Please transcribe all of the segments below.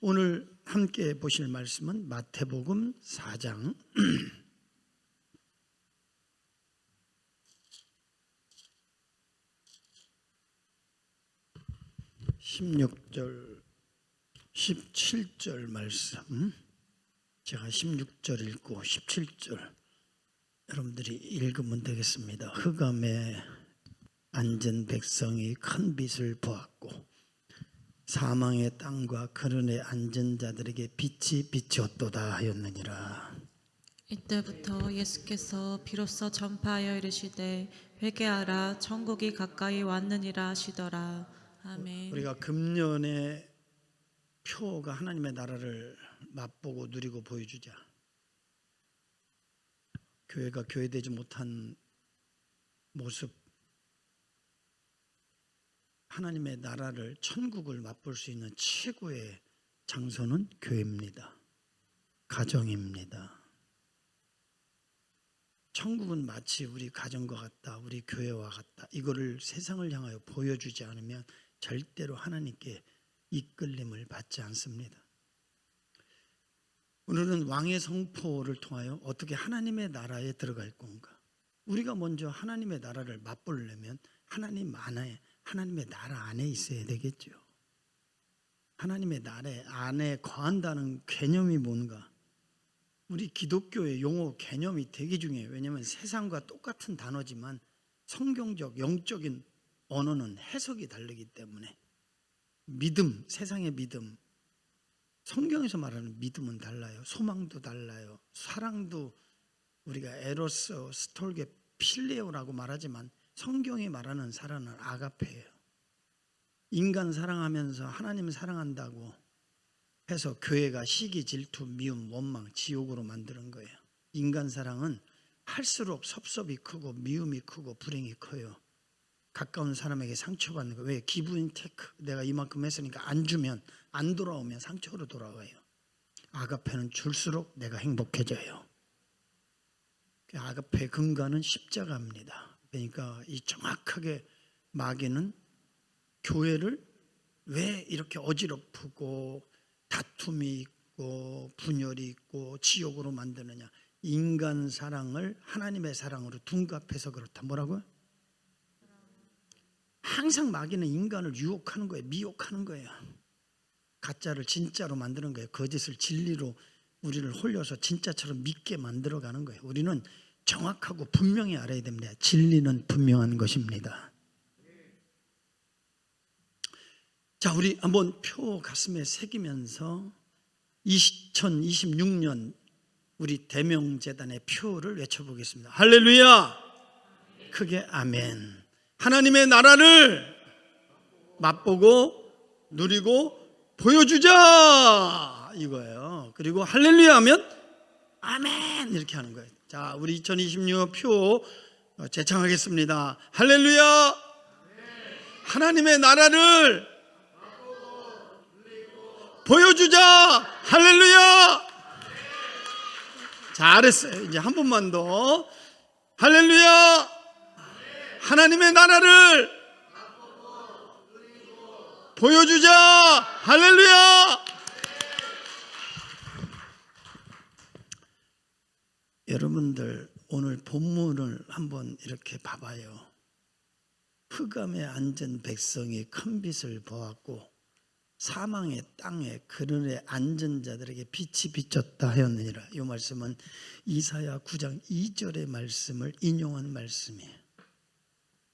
오늘 함께 보실 말씀은 마태복음 4장 16절, 17절 말씀. 제가 16절 읽고 17절 여러분들이 읽으면 되겠습니다. 흑암에 앉은 백성이 큰 빛을 보았고 사망의 땅과 그른에 앉은 자들에게 빛이 비추었도다 하였느니라. 이때부터 예수께서 비로소 전파하여 이르시되 회개하라 천국이 가까이 왔느니라 하시더라. 아멘. 우리가 금년의 표가 하나님의 나라를 맛보고 누리고 보여주자. 교회가 교회되지 못한 모습, 하나님의 나라를, 천국을 맛볼 수 있는 최고의 장소는 교회입니다. 가정입니다. 천국은 마치 우리 가정과 같다, 우리 교회와 같다. 이거를 세상을 향하여 보여주지 않으면 절대로 하나님께 이끌림을 받지 않습니다. 오늘은 왕의 성포를 통하여 어떻게 하나님의 나라에 들어갈 건가? 우리가 먼저 하나님의 나라를 맛보려면 하나님의 나라 안에 있어야 되겠죠. 하나님의 나라 안에 거한다는 개념이 뭔가? 우리 기독교의 용어 개념이 되게 중요해요. 왜냐하면 세상과 똑같은 단어지만 성경적 영적인 언어는 해석이 다르기 때문에 믿음, 세상의 믿음, 성경에서 말하는 믿음은 달라요. 소망도 달라요. 사랑도 우리가 에로스, 스톨게, 필레오라고 말하지만 성경이 말하는 사랑은 아가페예요. 인간 사랑하면서 하나님 사랑한다고 해서 교회가 시기, 질투, 미움, 원망, 지옥으로 만드는 거예요. 인간 사랑은 할수록 섭섭이 크고 미움이 크고 불행이 커요. 가까운 사람에게 상처받는 거예요. 왜? 기브인 테크. 내가 이만큼 했으니까 안 주면, 안 돌아오면 상처로 돌아와요. 아가페는 줄수록 내가 행복해져요. 아가페의 근간은 십자가입니다. 그러니까 이 정확하게 마귀는 교회를 왜 이렇게 어지럽고 다툼이 있고 분열이 있고 지옥으로 만드느냐? 인간 사랑을 하나님의 사랑으로 둔갑해서 그렇다. 뭐라고요? 항상 마귀는 인간을 유혹하는 거예요. 미혹하는 거예요. 가짜를 진짜로 만드는 거예요. 거짓을 진리로 우리를 홀려서 진짜처럼 믿게 만들어가는 거예요. 우리는 정확하고 분명히 알아야 됩니다. 진리는 분명한 것입니다. 자, 우리 한번 표 가슴에 새기면서 2026년 우리 대명재단의 표를 외쳐보겠습니다. 할렐루야! 크게 아멘. 하나님의 나라를 맛보고 누리고 보여주자 이거예요. 그리고 할렐루야 하면 아멘 이렇게 하는 거예요. 자, 우리 2026 표 재창하겠습니다. 할렐루야! 하나님의 나라를 보여주자! 할렐루야! 잘했어요. 이제 한 번만 더. 할렐루야! 하나님의 나라를 보여주자! 할렐루야! 여러분들 오늘 본문을 한번 이렇게 봐봐요. 흑암에 앉은 백성이 큰 빛을 보았고 사망의 땅에 그늘에 앉은 자들에게 빛이 비쳤다 하였느니라. 이 말씀은 이사야 9장 2절의 말씀을 인용한 말씀이에요.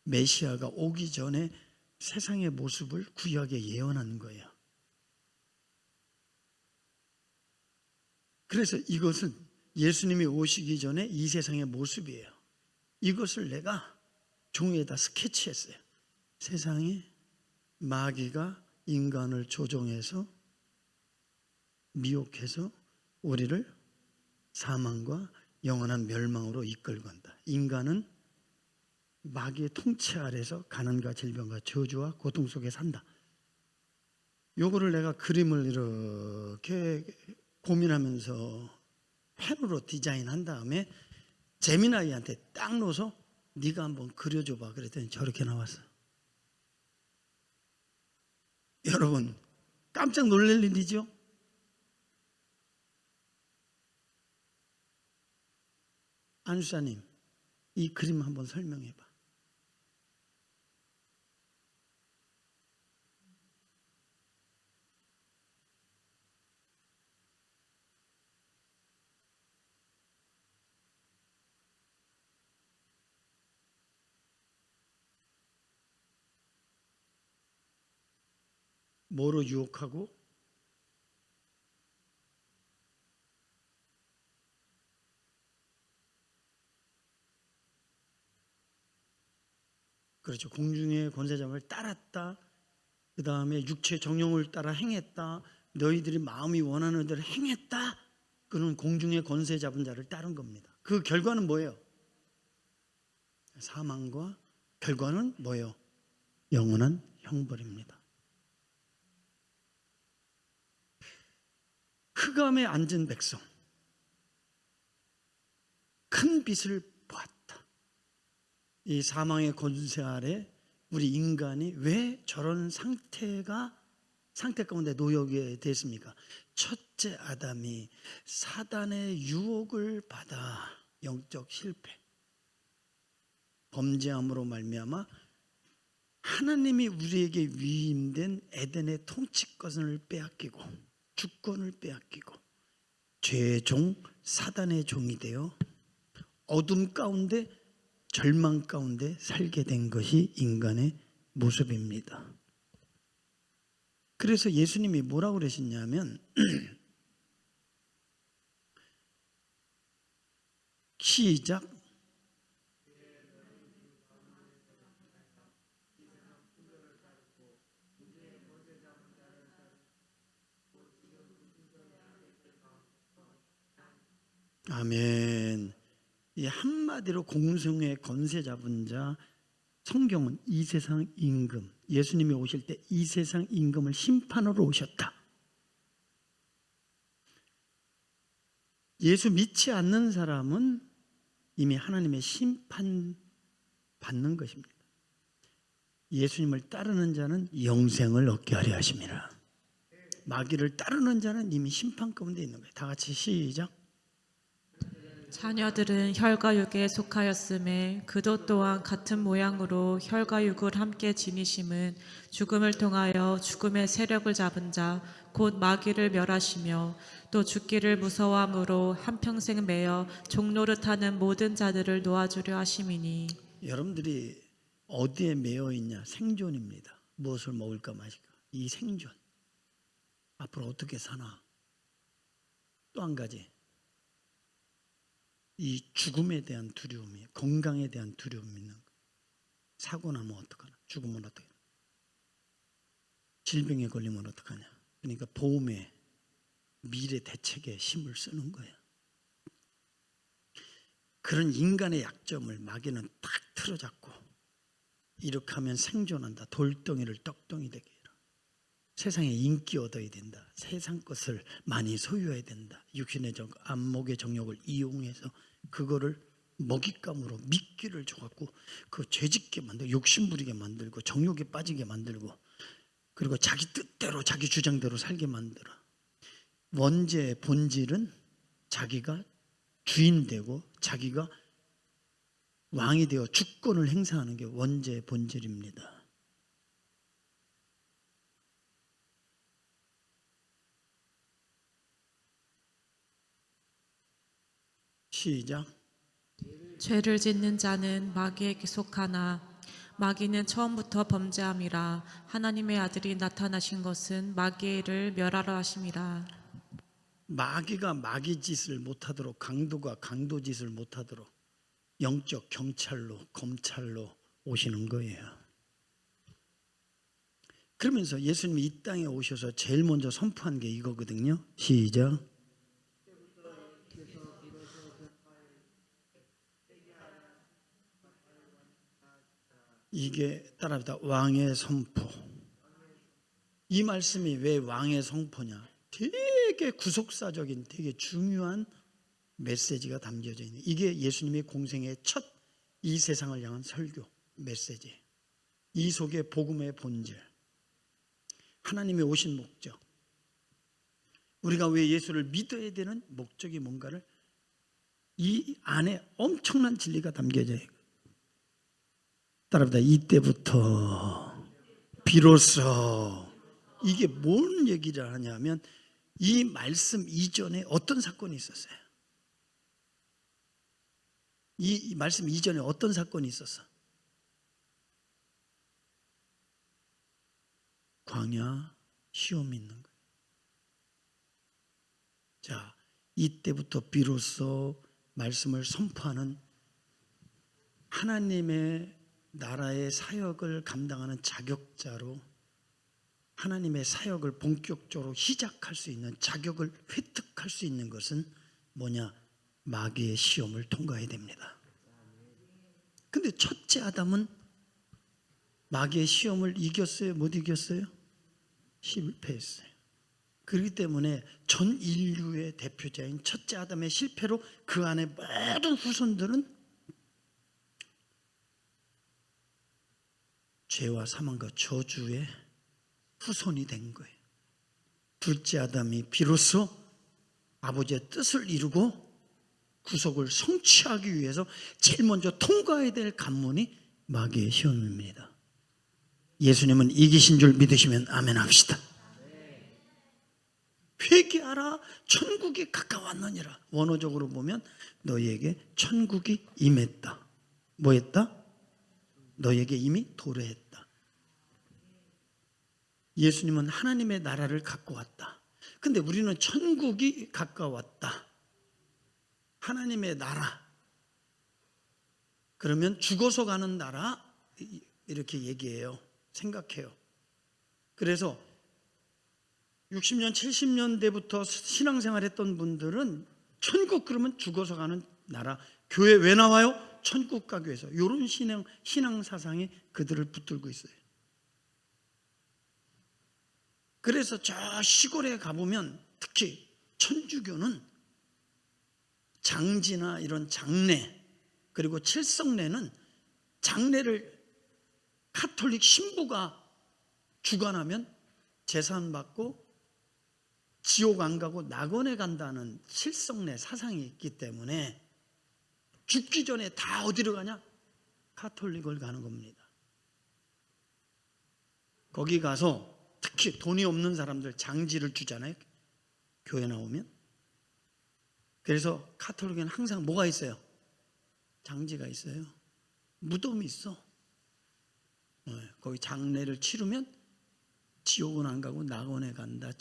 메시아가 오기 전에 세상의 모습을 구약에 예언한 거예요. 그래서 이것은 예수님이 오시기 전에 이 세상의 모습이에요. 이것을 내가 종이에다 스케치했어요. 세상에 마귀가 인간을 조종해서 미혹해서 우리를 사망과 영원한 멸망으로 이끌고 간다. 인간은 마귀의 통치 아래서 가난과 질병과 저주와 고통 속에 산다. 요거를 내가 그림을 이렇게 고민하면서 펜으로 디자인한 다음에 제미나이한테 딱 넣어서 네가 한번 그려줘봐 그랬더니 저렇게 나왔어. 여러분 깜짝 놀랄 일이죠. 안수사님, 이 그림 한번 설명해 봐. 뭐로 유혹하고? 그렇죠. 공중의 권세자를 따랐다. 그 다음에 육체 정욕을 따라 행했다. 너희들이 마음이 원하는 대로 행했다. 그는 공중의 권세 잡은 자를 따른 겁니다. 그 결과는 뭐예요? 사망과 결과는 뭐예요? 영원한 형벌입니다. 흑암에 앉은 백성, 큰 빛을 보았다. 이 사망의 권세 아래 우리 인간이 왜 저런 상태 가운데 놓여게 됐습니까? 첫째 아담이 사단의 유혹을 받아 영적 실패, 범죄함으로 말미암아 하나님이 우리에게 위임된 에덴의 통치권을 빼앗기고 주권을 빼앗기고 죄의 종 사단의 종이 되어 어둠 가운데 절망 가운데 살게 된 것이 인간의 모습입니다. 그래서 예수님이 뭐라고 그러셨냐면 시작. 아멘. 이 한마디로 공생의 권세 잡은 자, 성경은 이 세상 임금, 예수님이 오실 때 이 세상 임금을 심판으로 오셨다. 예수 믿지 않는 사람은 이미 하나님의 심판 받는 것입니다. 예수님을 따르는 자는 영생을 얻게 하려 하심이라. 마귀를 따르는 자는 이미 심판 가운데 있는 거예요. 다 같이 시작. 자녀들은 혈과육에 속하였음에 그도 또한 같은 모양으로 혈과육을 함께 지니심은 죽음을 통하여 죽음의 세력을 잡은 자 곧 마귀를 멸하시며 또 죽기를 무서워함으로 한평생 매여 종노릇하는 모든 자들을 놓아주려 하심이니. 여러분들이 어디에 매여 있냐? 생존입니다. 무엇을 먹을까 마실까? 이 생존. 앞으로 어떻게 사나? 또 한 가지. 이 죽음에 대한 두려움이, 건강에 대한 두려움이 있는 거. 사고 나면 어떡하나? 죽으면 어떡하나? 질병에 걸리면 어떡하냐? 그러니까 보험에, 미래 대책에 힘을 쓰는 거예요. 그런 인간의 약점을 마귀는 딱 틀어잡고 이렇게 하면 생존한다. 돌덩이를 떡덩이 되게 해라. 세상에 인기 얻어야 된다. 세상 것을 많이 소유해야 된다. 육신의 안목의 정욕을 이용해서 그거를 먹잇감으로 미끼를 줘갖고 그 죄짓게 만들고 욕심부리게 만들고 정욕에 빠지게 만들고 그리고 자기 뜻대로 자기 주장대로 살게 만들어. 원죄의 본질은 자기가 주인 되고 자기가 왕이 되어 주권을 행사하는 게 원죄의 본질입니다. 시작. 죄를 짓는 자는 마귀에게 속하나 마귀는 처음부터 범죄함이라. 하나님의 아들이 나타나신 것은 마귀의 일을 멸하러 하심이라. 마귀가 마귀 짓을 못하도록, 강도가 강도 짓을 못하도록 영적 경찰로, 검찰로 오시는 거예요. 그러면서 예수님이 이 땅에 오셔서 제일 먼저 선포한 게 이거거든요. 시작. 이게 따라합니다. 왕의 선포. 이 말씀이 왜 왕의 선포냐? 되게 구속사적인, 되게 중요한 메시지가 담겨져 있는, 이게 예수님의 공생의 첫 이 세상을 향한 설교 메시지. 이 속에 복음의 본질, 하나님의 오신 목적, 우리가 왜 예수를 믿어야 되는 목적이 뭔가를 이 안에 엄청난 진리가 담겨져 있어요. 따라합니다. 이때부터 비로소. 이게 뭔 얘기를 하냐면 이 말씀 이전에 어떤 사건이 있었어요? 이 말씀 이전에 어떤 사건이 있었어? 광야 시험이 있는 거예요. 자, 이때부터 비로소 말씀을 선포하는 하나님의 나라의 사역을 감당하는 자격자로 하나님의 사역을 본격적으로 시작할 수 있는 자격을 획득할 수 있는 것은 뭐냐? 마귀의 시험을 통과해야 됩니다. 근데 첫째 아담은 마귀의 시험을 이겼어요? 못 이겼어요? 실패했어요. 그렇기 때문에 전 인류의 대표자인 첫째 아담의 실패로 그 안에 모든 후손들은 죄와 사망과 저주의 후손이 된 거예요. 둘째 아담이 비로소 아버지의 뜻을 이루고 구속을 성취하기 위해서 제일 먼저 통과해야 될 관문이 마귀의 시험입니다. 예수님은 이기신 줄 믿으시면 아멘 합시다. 회개하라, 천국이 가까웠느니라. 원어적으로 보면 너희에게 천국이 임했다. 뭐 했다? 너희에게 이미 도래했다. 예수님은 하나님의 나라를 갖고 왔다. 근데 우리는 천국이 가까웠다. 하나님의 나라. 그러면 죽어서 가는 나라 이렇게 얘기해요. 생각해요. 그래서 60년, 70년대부터 신앙생활 했던 분들은 천국 그러면 죽어서 가는 나라. 교회 왜 나와요? 천국 가기 위해서. 이런 신앙 사상이 그들을 붙들고 있어요. 그래서 저 시골에 가보면 특히 천주교는 장지나 이런 장례 그리고 칠성례는 장례를 카톨릭 신부가 주관하면 재산 받고 지옥 안 가고 낙원에 간다는 칠성례 사상이 있기 때문에 죽기 전에 다 어디로 가냐? 카톨릭을 가는 겁니다. 거기 가서 특히 돈이 없는 사람들 장지를 주잖아요. 교회 나오면. 그래서 카톨릭에는 항상 뭐가 있어요? 장지가 있어요. 무덤이 있어. 거기 장례를 치르면 지옥은 안 가고 낙원에 간다.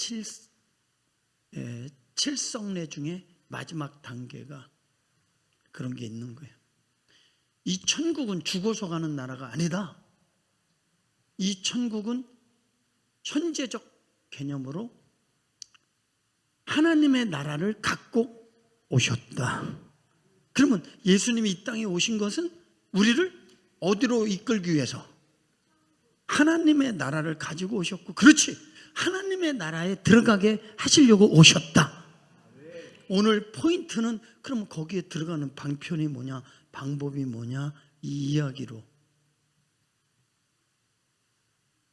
칠성례 중에 마지막 단계가 그런 게 있는 거예요. 이 천국은 죽어서 가는 나라가 아니다. 이 천국은 현재적 개념으로 하나님의 나라를 갖고 오셨다. 그러면 예수님이 이 땅에 오신 것은 우리를 어디로 이끌기 위해서? 하나님의 나라를 가지고 오셨고, 그렇지, 하나님의 나라에 들어가게 하시려고 오셨다. 오늘 포인트는 그럼 거기에 들어가는 방편이 뭐냐, 방법이 뭐냐, 이 이야기로,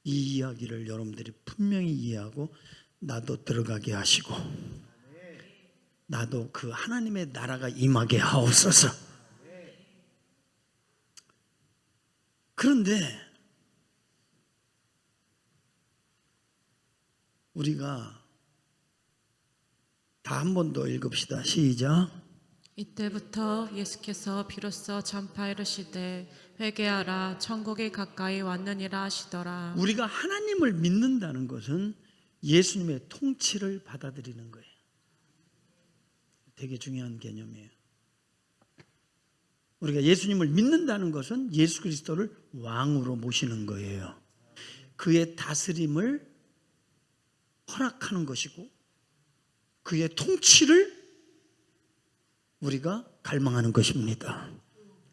이 이야기를 여러분들이 분명히 이해하고 나도 들어가게 하시고 나도 그 하나님의 나라가 임하게 하옵소서. 그런데 우리가 다 한 번 더 읽읍시다. 시작. 이때부터 예수께서 비로소 전파이르시되 회개하라 천국이 가까이 왔느니라 하시더라. 우리가 하나님을 믿는다는 것은 예수님의 통치를 받아들이는 거예요. 되게 중요한 개념이에요. 우리가 예수님을 믿는다는 것은 예수 그리스도를 왕으로 모시는 거예요. 그의 다스림을 허락하는 것이고 그의 통치를 우리가 갈망하는 것입니다.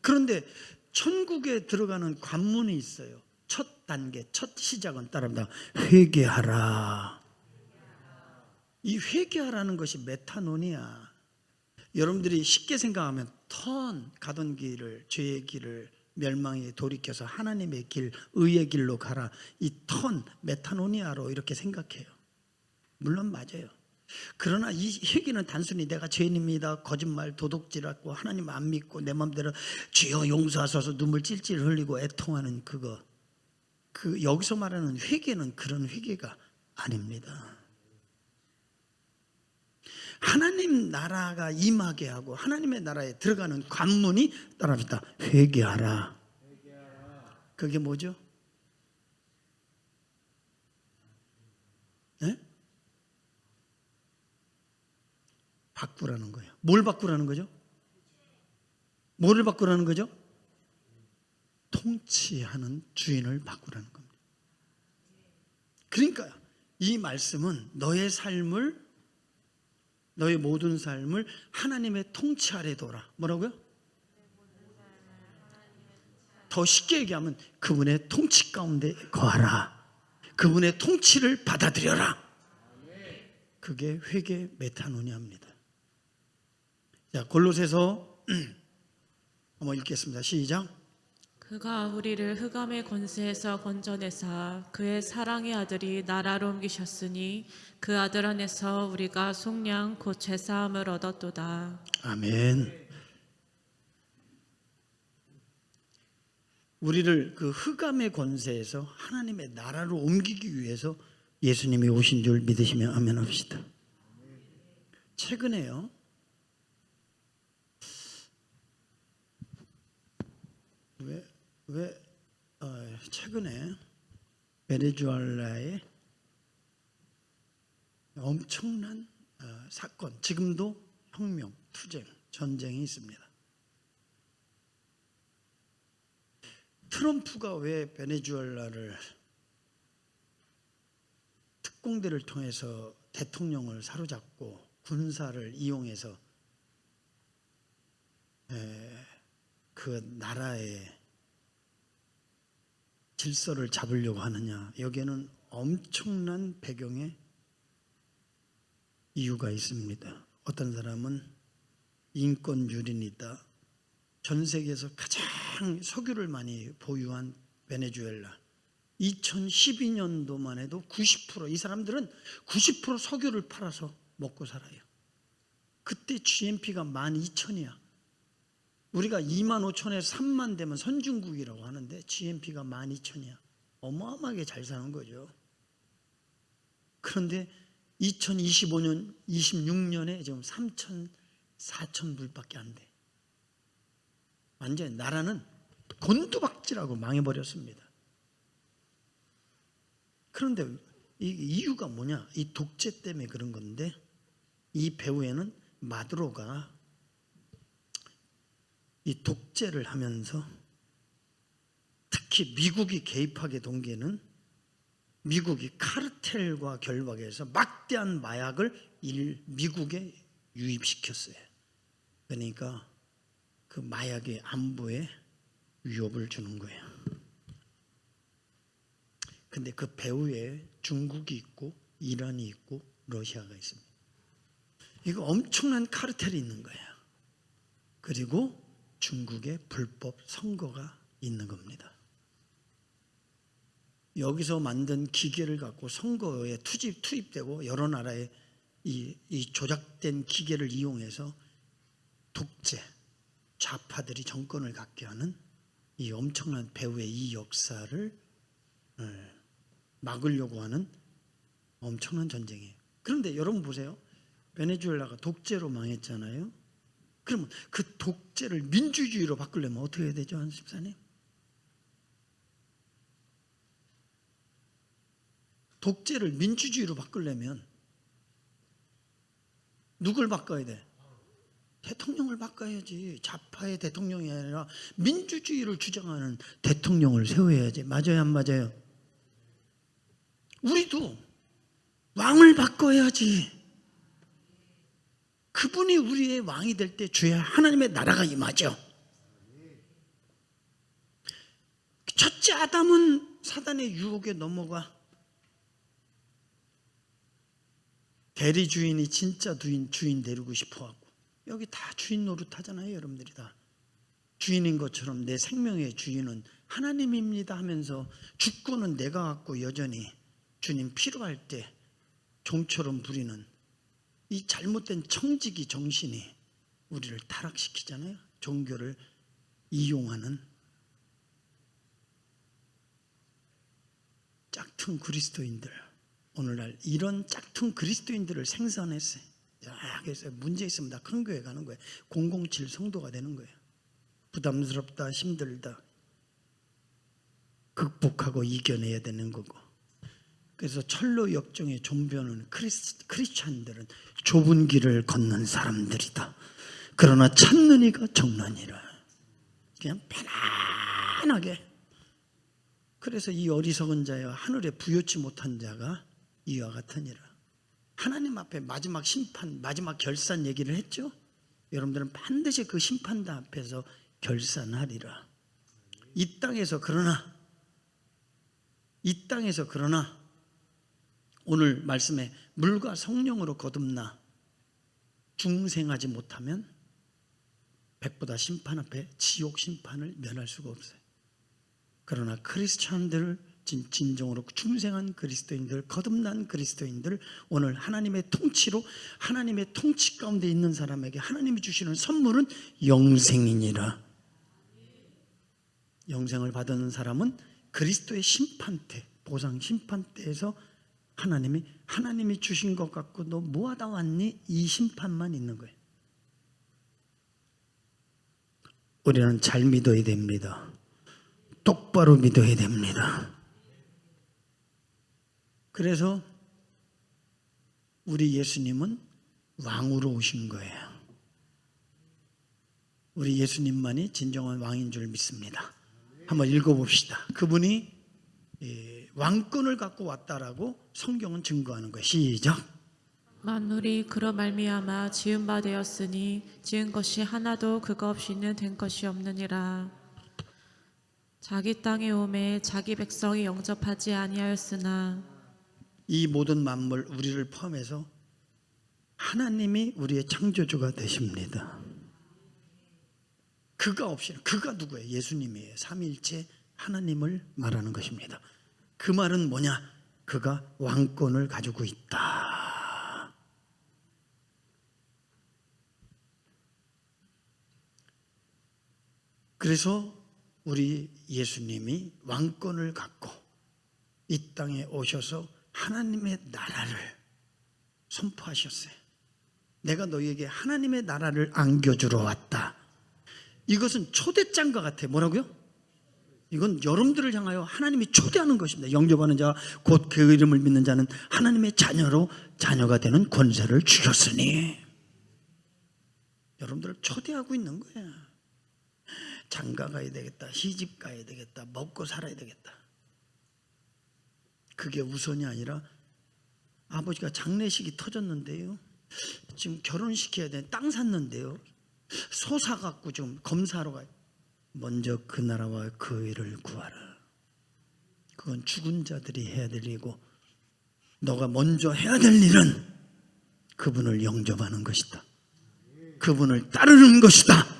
그런데 천국에 들어가는 관문이 있어요. 첫 단계, 첫 시작은 따라합니다. 회개하라. 이 회개하라는 것이 메타노니아. 여러분들이 쉽게 생각하면 가던 길을, 죄의 길을 멸망에 돌이켜서 하나님의 길, 의의 길로 가라. 이 메타노니아로 이렇게 생각해요. 물론 맞아요. 그러나 이 회개는 단순히 내가 죄인입니다, 거짓말, 도둑질하고 하나님 안 믿고 내 마음대로 주여 용서하소서 눈물 찔찔 흘리고 애통하는 그거, 여기서 말하는 회개는 그런 회개가 아닙니다. 하나님 나라가 임하게 하고 하나님의 나라에 들어가는 관문이 따라합시다. 회개하라. 그게 뭐죠? 네? 바꾸라는 거예요. 뭘 바꾸라는 거죠? 뭐를 바꾸라는 거죠? 통치하는 주인을 바꾸라는 겁니다. 그러니까 이 말씀은 너의 모든 삶을 하나님의 통치 아래 둬라. 뭐라고요? 더 쉽게 얘기하면 그분의 통치 가운데 거하라. 그분의 통치를 받아들여라. 그게 회개 메타노니아입니다. 자, 골로새서 한번 읽겠습니다. 시작. 그가 우리를 흑암의 권세에서 건져내사 그의 사랑의 아들이 나라로 옮기셨으니 그 아들 안에서 우리가 속량 곧 죄사함을 얻었도다. 아멘. 우리를 그 흑암의 권세에서 하나님의 나라로 옮기기 위해서 예수님이 오신 줄 믿으시면 아멘 합시다. 최근에요, 최근에 베네수엘라에 엄청난 사건, 지금도 혁명, 투쟁, 전쟁이 있습니다. 트럼프가 왜 베네수엘라를 특공대를 통해서 대통령을 사로잡고 군사를 이용해서 그 나라의 질서를 잡으려고 하느냐? 여기에는 엄청난 배경의 이유가 있습니다. 어떤 사람은 인권유린이다. 전 세계에서 가장 석유를 많이 보유한 베네수엘라, 2012년도만 해도 90%, 이 사람들은 90% 석유를 팔아서 먹고 살아요. 그때 GNP가 12,000이야. 우리가 25,000에서 3만 되면 선진국이라고 하는데 GNP가 12,000이야. 어마어마하게 잘 사는 거죠. 그런데 2025년, 26년에 지금 3,000, 4,000불밖에 안 돼. 완전히 나라는 곤두박질하고 망해버렸습니다. 그런데 이 이유가 뭐냐? 이 독재 때문에 그런 건데, 이 배후에는 마두로가 이 독재를 하면서 특히 미국이 개입하게 동기에는 미국이 카르텔과 결박해서 막대한 마약을 미국에 유입시켰어요. 그러니까 그 마약의 안보에 위협을 주는 거예요. 근데 그 배후에 중국이 있고 이란이 있고 러시아가 있습니다. 이거 엄청난 카르텔이 있는 거예요. 그리고 중국의 불법 선거가 있는 겁니다. 여기서 만든 기계를 갖고 선거에 투입되고 여러 나라의 이 조작된 기계를 이용해서 독재, 좌파들이 정권을 갖게 하는 이 엄청난 배후의 이 역사를 막으려고 하는 엄청난 전쟁이에요. 그런데 여러분 보세요. 베네수엘라가 독재로 망했잖아요. 그러면 그 독재를 민주주의로 바꾸려면 어떻게 해야 되죠, 한 집사님? 독재를 민주주의로 바꾸려면 누굴 바꿔야 돼? 대통령을 바꿔야지. 좌파의 대통령이 아니라 민주주의를 주장하는 대통령을 세워야지. 맞아요, 안 맞아요? 우리도 왕을 바꿔야지. 그분이 우리의 왕이 될 때 주야 하나님의 나라가 임하죠. 첫째 아담은 사단의 유혹에 넘어가 대리주인이 진짜 주인 데리고 싶어하고, 여기 다 주인 노릇하잖아요. 여러분들이 다 주인인 것처럼 내 생명의 주인은 하나님입니다 하면서 주권은 내가 갖고 여전히 주님 필요할 때 종처럼 부리는 이 잘못된 청지기 정신이 우리를 타락시키잖아요. 종교를 이용하는 짝퉁 그리스도인들, 오늘날 이런 짝퉁 그리스도인들을 생산했어요. 그래서 문제 있으면 다 큰 교회 가는 거예요. 007 성도가 되는 거예요. 부담스럽다, 힘들다, 극복하고 이겨내야 되는 거고. 그래서 철로 역정의 존변은 크리스찬들은 좁은 길을 걷는 사람들이다. 그러나 찾는 이가 적나니라. 그냥 편안하게. 그래서 이 어리석은 자여 하늘에 부여치 못한 자가 이와 같으니라. 하나님 앞에 마지막 심판, 마지막 결산 얘기를 했죠. 여러분들은 반드시 그 심판대 앞에서 결산하리라. 이 땅에서 그러나 오늘 말씀에 물과 성령으로 거듭나 중생하지 못하면 백보다 심판 앞에 지옥 심판을 면할 수가 없어요. 그러나 크리스찬들, 진정으로 중생한 그리스도인들, 거듭난 그리스도인들, 오늘 하나님의 통치로, 하나님의 통치 가운데 있는 사람에게 하나님이 주시는 선물은 영생이니라. 영생을 받은 사람은 그리스도의 심판대, 보상 심판대에서 하나님이 주신 것 갖고 너 뭐하다 왔니? 이 심판만 있는 거예요. 우리는 잘 믿어야 됩니다. 똑바로 믿어야 됩니다. 그래서 우리 예수님은 왕으로 오신 거예요. 우리 예수님만이 진정한 왕인 줄 믿습니다. 한번 읽어봅시다. 그분이 왕권을 갖고 왔다라고 성경은 증거하는 거예요. 시작. 만물이 그로 말미암아 지은 바 되었으니 지은 것이 하나도 그거 없이는 된 것이 없느니라. 자기 땅에 오매 자기 백성이 영접하지 아니하였으나 이 모든 만물 우리를 포함해서 하나님이 우리의 창조주가 되십니다. 그가 없이는, 그가 누구예요? 예수님이에요. 삼위일체 하나님을 말하는 것입니다. 그 말은 뭐냐? 그가 왕권을 가지고 있다. 그래서 우리 예수님이 왕권을 갖고 이 땅에 오셔서 하나님의 나라를 선포하셨어요. 내가 너희에게 하나님의 나라를 안겨주러 왔다. 이것은 초대장과 같아요. 뭐라고요? 이건 여러분들을 향하여 하나님이 초대하는 것입니다. 영접하는 자 곧 그 이름을 믿는 자는 하나님의 자녀가 되는 권세를 주셨으니. 여러분들을 초대하고 있는 거예요. 장가 가야 되겠다, 시집 가야 되겠다, 먹고 살아야 되겠다. 그게 우선이 아니라 아버지가 장례식이 터졌는데요, 지금 결혼시켜야 돼, 땅 샀는데요, 소 사갖고 좀 검사하러 가요. 먼저 그 나라와 그 의를 구하라. 그건 죽은 자들이 해야 될 일이고, 너가 먼저 해야 될 일은 그분을 영접하는 것이다. 그분을 따르는 것이다.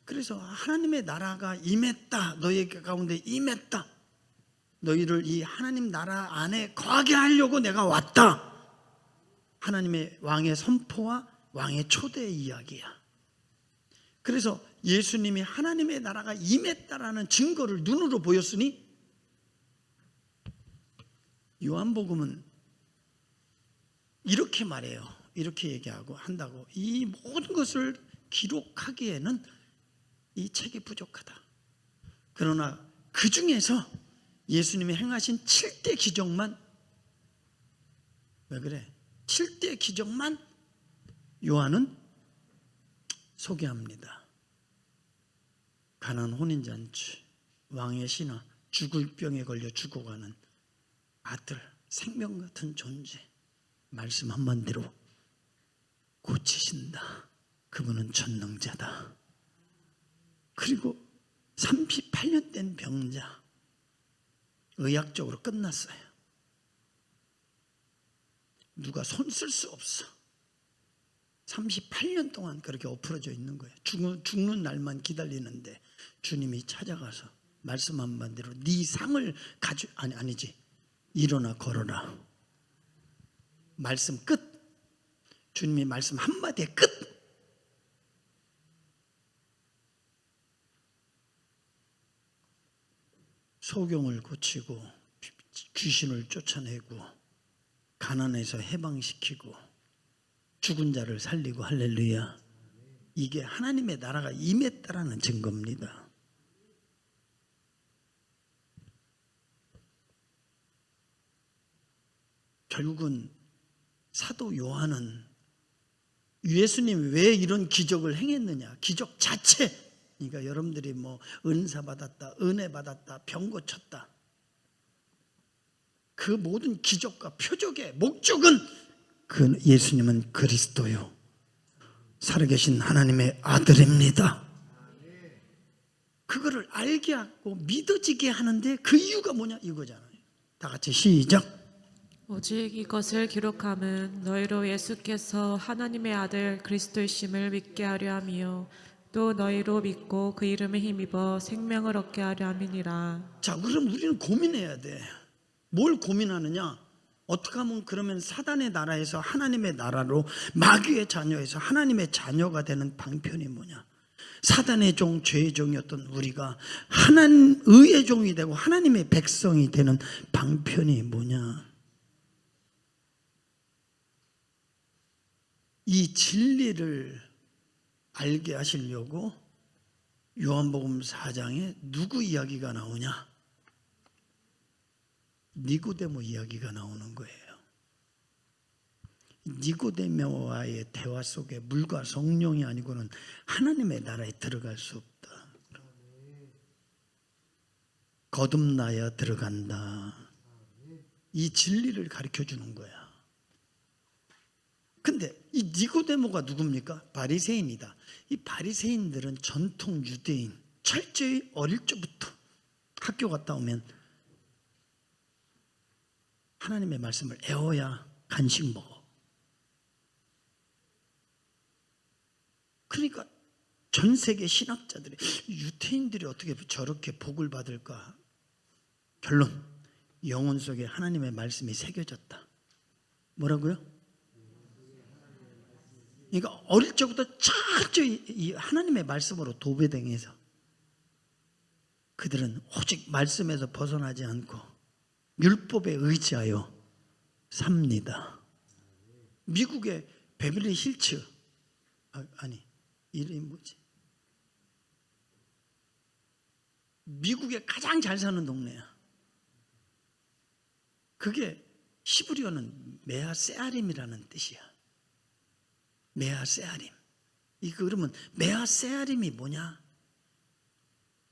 그래서 하나님의 나라가 임했다. 너희 가운데 임했다. 너희를 이 하나님 나라 안에 거하게 하려고 내가 왔다. 하나님의 왕의 선포와 왕의 초대의 이야기야. 그래서 예수님이 하나님의 나라가 임했다라는 증거를 눈으로 보였으니, 요한복음은 이렇게 말해요. 이렇게 얘기하고 한다고. 이 모든 것을 기록하기에는 이 책이 부족하다. 그러나 그 중에서 예수님이 행하신 7대 기적만, 왜 그래? 7대 기적만 요한은 소개합니다. 가나안 혼인잔치, 왕의 신하, 죽을 병에 걸려 죽어가는 아들, 생명 같은 존재, 말씀 한마디로 고치신다. 그분은 전능자다. 그리고 38년 된 병자, 의학적으로 끝났어요. 누가 손 쓸 수 없어. 38년 동안 그렇게 엎어져 있는 거예요. 죽는 날만 기다리는데 주님이 찾아가서 말씀 한마디로 네 상을 아니지, 일어나 걸어라. 말씀 끝. 주님이 말씀 한마디에 끝. 소경을 고치고 귀신을 쫓아내고 가난에서 해방시키고 죽은 자를 살리고, 할렐루야. 이게 하나님의 나라가 임했다라는 증거입니다. 결국은 사도 요한은 예수님이 왜 이런 기적을 행했느냐, 기적 자체, 그러니까 여러분들이 뭐 은사 받았다, 은혜 받았다, 병 고쳤다, 그 모든 기적과 표적의 목적은 그 예수님은 그리스도요, 살아계신 하나님의 아들입니다. 그거를 알게 하고 믿어지게 하는데 그 이유가 뭐냐 이거잖아요. 다 같이 시작. 오직 이것을 기록함은 너희로 예수께서 하나님의 아들 그리스도이심을 믿게 하려 함이요 또 너희로 믿고 그 이름에 힘입어 생명을 얻게 하려 함이니라. 자, 그럼 우리는 고민해야 돼. 뭘 고민하느냐? 어떻게 하면 그러면 사단의 나라에서 하나님의 나라로, 마귀의 자녀에서 하나님의 자녀가 되는 방편이 뭐냐? 사단의 종, 죄의 종이었던 우리가 하나님 의의 종이 되고 하나님의 백성이 되는 방편이 뭐냐? 이 진리를 알게 하시려고 요한복음 4장에 누구 이야기가 나오냐? 니고데모 이야기가 나오는 거예요. 니고데모와의 대화 속에 물과 성령이 아니고는 하나님의 나라에 들어갈 수 없다. 거듭나야 들어간다. 이 진리를 가르쳐 주는 거야. 근데 이 니고데모가 누굽니까? 바리새인이다. 이 바리새인들은 전통 유대인, 철저히 어릴 적부터 학교 갔다 오면 하나님의 말씀을 애워야 간식 먹어. 그러니까 전 세계 신학자들이 유태인들이 어떻게 저렇게 복을 받을까? 결론, 영혼 속에 하나님의 말씀이 새겨졌다. 뭐라고요? 그러니까 어릴 적부터 철저히 이 하나님의 말씀으로 도배당해서 그들은 오직 말씀에서 벗어나지 않고 율법에 의지하여 삽니다. 미국의 베벌리 힐츠, 아니 이름이 뭐지? 미국에 가장 잘 사는 동네야. 그게 히브리어는 메아세아림이라는 뜻이야. 메아세아림. 이거 그러면 메아세아림이 뭐냐?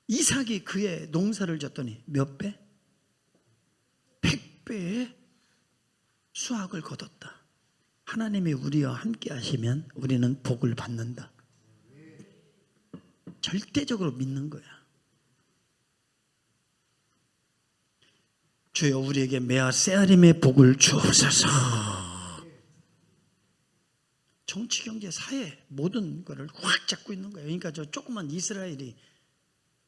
이삭이 그의 농사를 졌더니 몇 배? 100배의 수확을 거뒀다. 하나님이 우리와 함께 하시면 우리는 복을 받는다. 절대적으로 믿는 거야. 주여 우리에게 메아세아림의 복을 주옵소서. 정치, 경제, 사회 모든 거를 확 잡고 있는 거예요. 그러니까 저 조그만 이스라엘이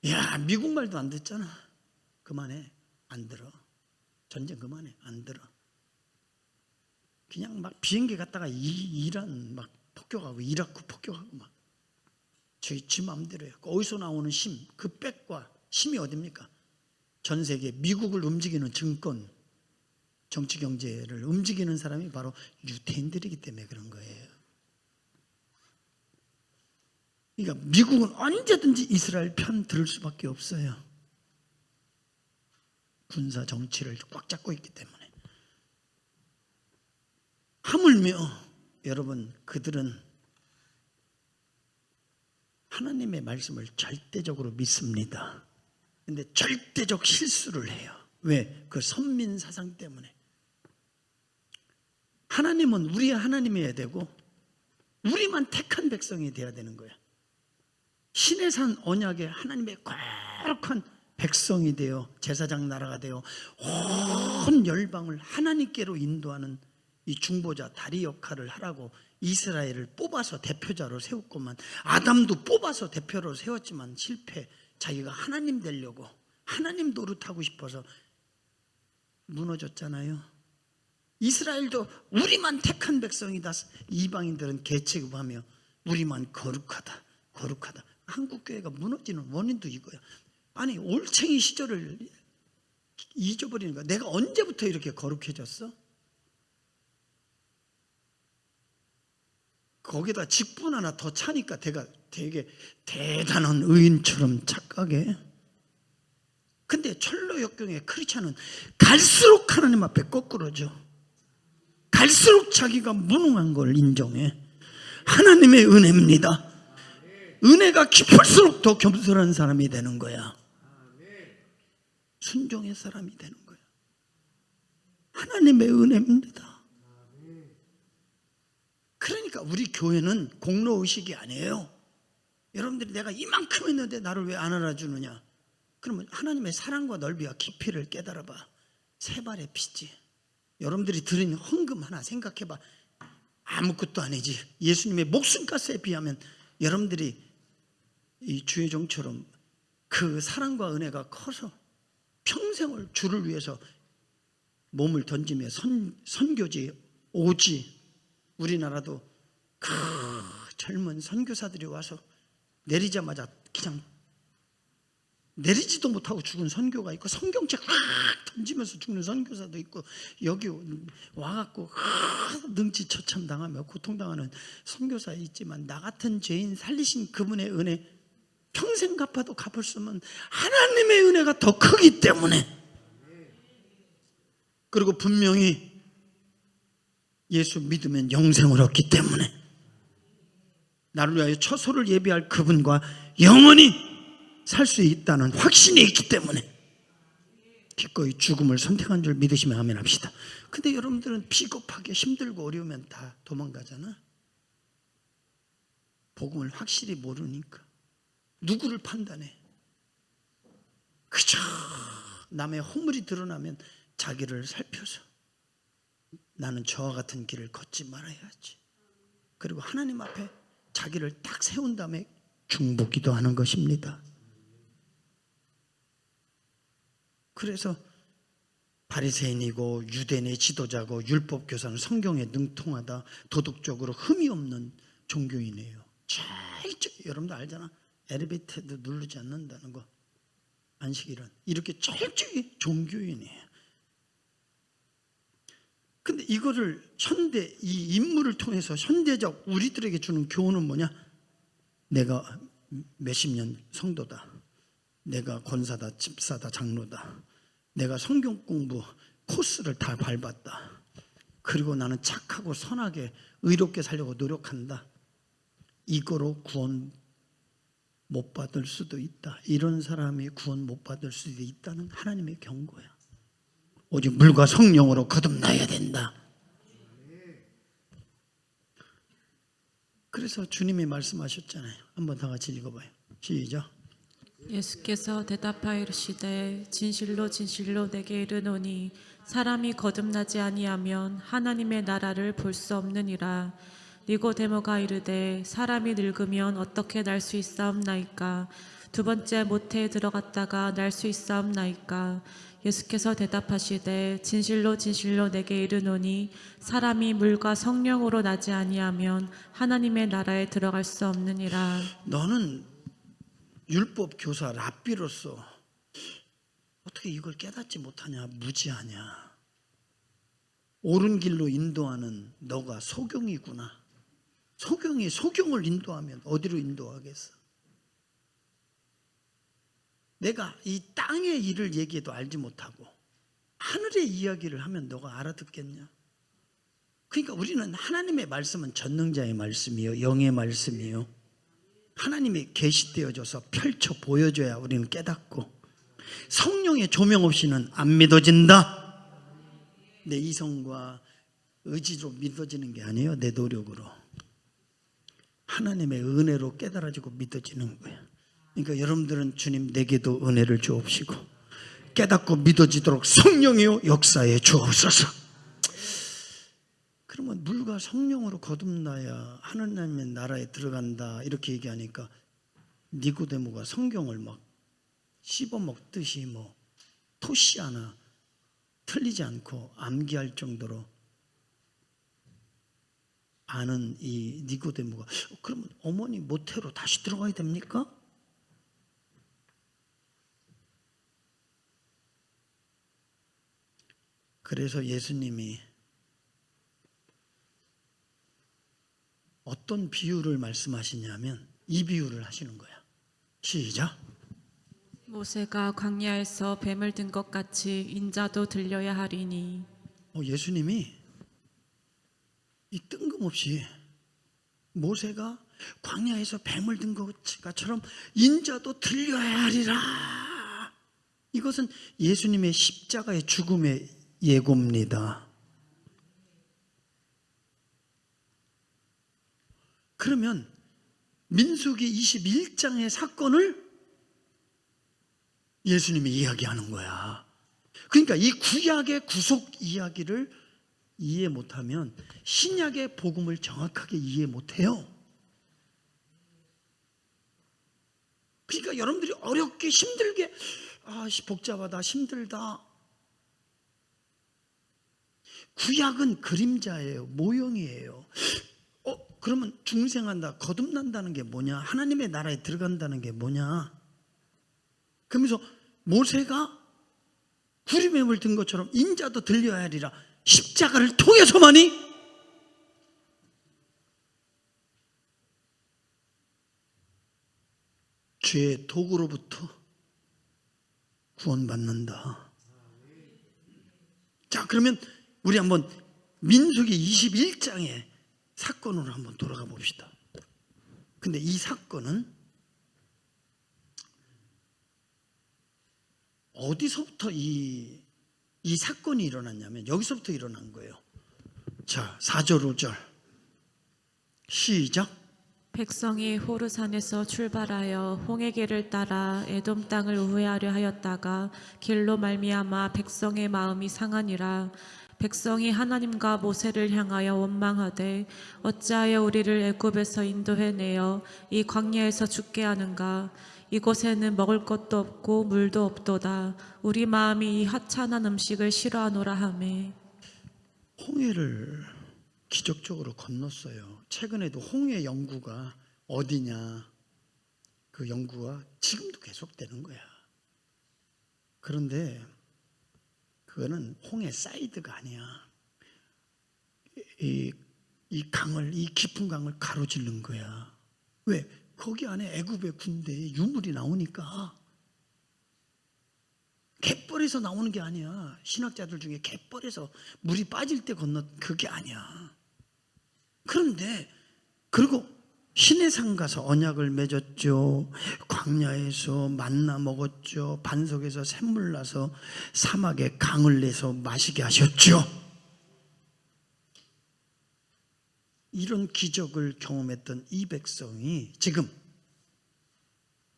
야 미국 말도 안 듣잖아. 그만해. 안 들어. 전쟁 그만해. 안 들어. 그냥 막 비행기 갔다가 이란 막 폭격하고 이라크 폭격하고 막 지 마음대로 해요. 어디서 나오는 힘, 그 백과 힘이 어딥니까? 전 세계 미국을 움직이는 증권, 정치 경제를 움직이는 사람이 바로 유태인들이기 때문에 그런 거예요. 그러니까 미국은 언제든지 이스라엘 편 들을 수밖에 없어요. 군사 정치를 꽉 잡고 있기 때문에. 하물며 여러분 그들은 하나님의 말씀을 절대적으로 믿습니다. 근데 절대적 실수를 해요. 왜? 그 선민 사상 때문에. 하나님은 우리의 하나님이어야 되고 우리만 택한 백성이 되어야 되는 거야. 신의 산 언약의 하나님의 거룩한 백성이 되어 제사장 나라가 되어 온 열방을 하나님께로 인도하는 이 중보자 다리 역할을 하라고 이스라엘을 뽑아서 대표자로 세웠구만. 아담도 뽑아서 대표로 세웠지만 실패. 자기가 하나님 되려고 하나님 노릇하고 싶어서 무너졌잖아요. 이스라엘도 우리만 택한 백성이다. 이방인들은 개취급하며 우리만 거룩하다. 거룩하다. 한국 교회가 무너지는 원인도 이거야. 아니 올챙이 시절을 잊어버리는 거야. 내가 언제부터 이렇게 거룩해졌어? 거기다 직분 하나 더 차니까 되게 대단한 의인처럼 착각해. 근데 철로역경의 크리스찬은 갈수록 하나님 앞에 거꾸로져. 갈수록 자기가 무능한 걸 인정해. 하나님의 은혜입니다. 은혜가 깊을수록 더 겸손한 사람이 되는 거야. 순종의 사람이 되는 거야. 하나님의 은혜입니다. 그러니까 우리 교회는 공로의식이 아니에요. 여러분들이 내가 이만큼 했는데 나를 왜 안 알아주느냐? 그러면 하나님의 사랑과 넓이와 깊이를 깨달아봐. 세 발의 피지. 여러분들이 드린 헌금 하나 생각해봐. 아무것도 아니지. 예수님의 목숨값에 비하면 여러분들이 이 주의 종처럼 그 사랑과 은혜가 커서 평생을 주를 위해서 몸을 던지며 선교지 오지. 우리나라도 그 젊은 선교사들이 와서 내리자마자 그냥 내리지도 못하고 죽은 선교가 있고, 성경책 던지면서 죽는 선교사도 있고, 여기 와갖고 능지처참 당하며 고통당하는 선교사 있지만, 나 같은 죄인 살리신 그분의 은혜 평생 갚아도 갚을 수 없는 하나님의 은혜가 더 크기 때문에, 그리고 분명히 예수 믿으면 영생을 얻기 때문에, 나를 위하여 처소를 예비할 그분과 영원히 살 수 있다는 확신이 있기 때문에 기꺼이 죽음을 선택한 줄 믿으시면 아멘 합시다. 근데 여러분들은 비겁하게 힘들고 어려우면 다 도망가잖아. 복음을 확실히 모르니까. 누구를 판단해? 그저 남의 허물이 드러나면 자기를 살펴서 나는 저와 같은 길을 걷지 말아야지. 그리고 하나님 앞에 자기를 딱 세운 다음에 중보기도하는 것입니다. 그래서 바리새인이고 유대인의 지도자고 율법교사는 성경에 능통하다, 도덕적으로 흠이 없는 종교인이에요. 철저히, 여러분도 알잖아. 엘리베이터도 누르지 않는다는 거, 안식일은. 이렇게 철저히 종교인이에요. 근데 이거를 이 인물을 통해서 현대적 우리들에게 주는 교훈은 뭐냐? 내가 몇십 년 성도다. 내가 권사다, 집사다, 장로다. 내가 성경 공부 코스를 다 밟았다. 그리고 나는 착하고 선하게 의롭게 살려고 노력한다. 이거로 구원 못 받을 수도 있다. 이런 사람이 구원 못 받을 수도 있다는 하나님의 경고야. 오직 물과 성령으로 거듭나야 된다. 그래서 주님이 말씀하셨잖아요. 한번 다 같이 읽어봐요. 시작. 예수께서 대답하여 이르시되 진실로 진실로 내게 이르노니 사람이 거듭나지 아니하면 하나님의 나라를 볼 수 없느니라. 니고데모가 이르되 사람이 늙으면 어떻게 날 수 있사옵나이까? 두 번째 모태에 들어갔다가 날 수 있사옵나이까? 예수께서 대답하시되 진실로 진실로 내게 이르노니 사람이 물과 성령으로 나지 아니하면 하나님의 나라에 들어갈 수 없느니라. 너는 율법 교사 랍비로서 어떻게 이걸 깨닫지 못하냐? 무지하냐? 옳은 길로 인도하는 너가 소경이구나. 소경을 인도하면 어디로 인도하겠어? 내가 이 땅의 일을 얘기해도 알지 못하고 하늘의 이야기를 하면 너가 알아듣겠냐? 그러니까 우리는 하나님의 말씀은 전능자의 말씀이요, 영의 말씀이요, 하나님이 계시되어져서 펼쳐 보여줘야 우리는 깨닫고, 성령의 조명 없이는 안 믿어진다. 내 이성과 의지로 믿어지는 게 아니에요. 내 노력으로. 하나님의 은혜로 깨달아지고 믿어지는 거야. 그러니까 여러분들은 주님 내게도 은혜를 주옵시고 깨닫고 믿어지도록 성령이요 역사에 주옵소서. 그러면 물과 성령으로 거듭나야 하나님의 나라에 들어간다 이렇게 얘기하니까 니고데모가 성경을 막 씹어먹듯이 토시 하나 틀리지 않고 암기할 정도로 아는 이 니고데모가 그러면 어머니 모태로 다시 들어가야 됩니까? 그래서 예수님이 어떤 비유를 말씀하시냐면 이 비유를 하시는 거야. 시작. 모세가 광야에서 뱀을 든 것 같이 인자도 들려야 하리니. 예수님이 이 뜬금없이 모세가 광야에서 뱀을 든 것처럼 인자도 들려야 하리라. 이것은 예수님의 십자가의 죽음의 예고입니다. 그러면 민수기 21장의 사건을 예수님이 이야기하는 거야. 그러니까 이 구약의 구속 이야기를 이해 못하면 신약의 복음을 정확하게 이해 못해요. 그러니까 여러분들이 어렵게 힘들게 복잡하다 힘들다. 구약은 그림자예요. 모형이에요. 그러면 중생한다, 거듭난다는 게 뭐냐? 하나님의 나라에 들어간다는 게 뭐냐? 그러면서 모세가 구리뱀을 든 것처럼 인자도 들려야 하리라. 십자가를 통해서만이 죄의 도구로부터 구원받는다. 자, 그러면 우리 한번 민수기 21장의 사건으로 한번 돌아가 봅시다. 근데 이 사건은 어디서부터 이 사건이 일어났냐면 여기서부터 일어난 거예요. 자, 4절 5절 시작. 백성이 호르산에서 출발하여 홍해 길을 따라 에돔 땅을 우회하려 하였다가 길로 말미암아 백성의 마음이 상하니라. 백성이 하나님과 모세를 향하여 원망하되 어찌하여 우리를 애굽에서 인도해내어 이 광야에서 죽게 하는가. 이곳에는 먹을 것도 없고 물도 없도다. 우리 마음이 이 하찮은 음식을 싫어하노라 하매. 홍해를 기적적으로 건넜어요. 최근에도 홍해 연구가 어디냐, 그 연구가 지금도 계속되는 거야. 그런데 그거는 홍해 사이드가 아니야. 이 강을, 이 깊은 강을 가로질른 거야. 왜? 거기 안에 애굽의 군대에 유물이 나오니까. 갯벌에서 나오는 게 아니야. 신학자들 중에 갯벌에서 물이 빠질 때 건너 그게 아니야. 그런데 그리고 시내산 가서 언약을 맺었죠. 광야에서 만나 먹었죠. 반석에서 샘물 나서 사막에 강을 내서 마시게 하셨죠. 이런 기적을 경험했던 이 백성이 지금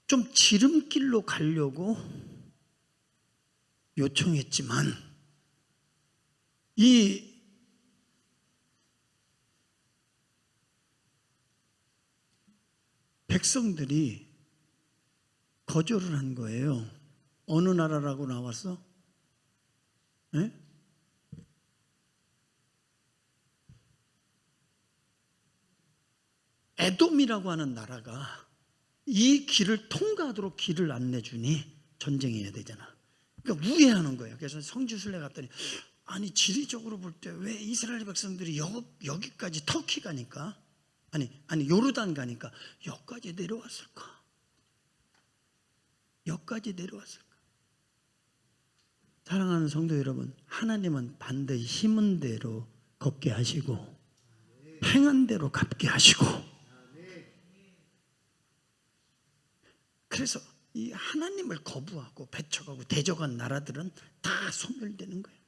좀 지름길로 가려고 요청했지만 이 백성들이 거절을 한 거예요. 어느 나라라고 나왔어? 네? 에돔이라고 하는 나라가 이 길을 통과하도록 길을 안 내주니 전쟁해야 되잖아. 그러니까 우회하는 거예요. 그래서 성지순례 갔더니 아니 지리적으로 볼 때 왜 이스라엘 백성들이 여기까지 터키 가니까 아니 요르단 가니까 여기까지 내려왔을까? 여기까지 내려왔을까? 사랑하는 성도 여러분, 하나님은 반드시 힘은 대로 걷게 하시고 행한 대로 갚게 하시고, 그래서 이 하나님을 거부하고 배척하고 대적한 나라들은 다 소멸되는 거예요.